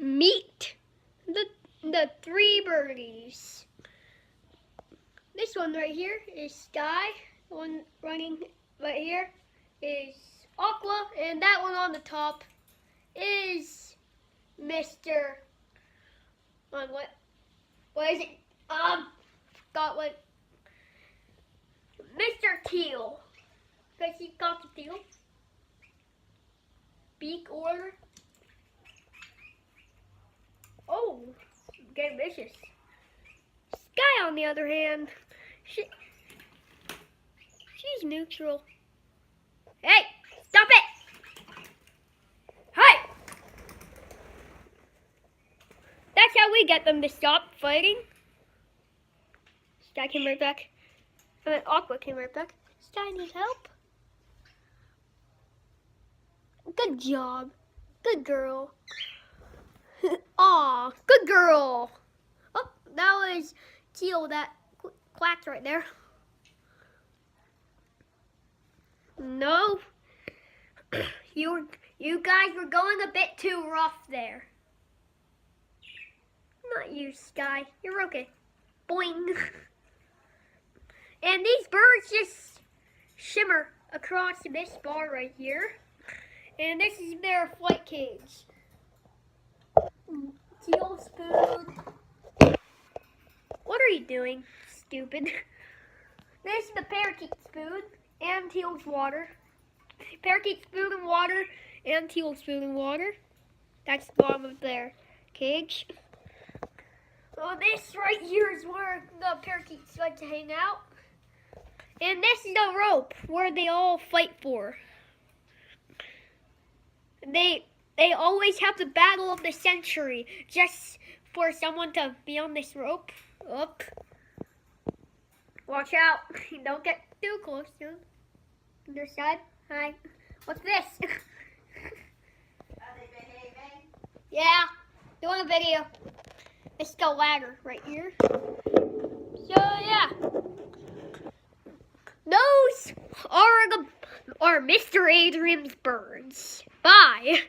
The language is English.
meet the three birdies. This one right here is Sky. The one running right here is Aqua, and that one on the top is Mr. What is it? Forgot what. Mr. Teal. Because he got the teal. Beak order. Oh, get vicious. Sky, on the other hand, she's neutral. Hey, stop it! Hi! That's how we get them to stop fighting. Sky came right back. Aqua came right back. Sky needs help. Good job. Good girl. Aw, good girl. Oh, that was Teal that quacked right there. No. You guys were going a bit too rough there. Not you, Sky. You're okay. Boing. And these birds just shimmer across this bar right here. And this is their flight cage. Teal spoon. What are you doing, stupid? This is the parakeet spoon and Teal's water. Parakeet spoon and water and Teal spoon and water. That's the bottom of their cage. So this right here is where the parakeets like to hang out. And this is the rope where they all fight for. They always have the battle of the century just for someone to be on this rope. Up. Watch out. Don't get too close to him. Other side. Hi. What's this? Are they behaving? Yeah. Doing a video. This is the ladder right here. So yeah. Those are Mr. Adrian's birds. Bye.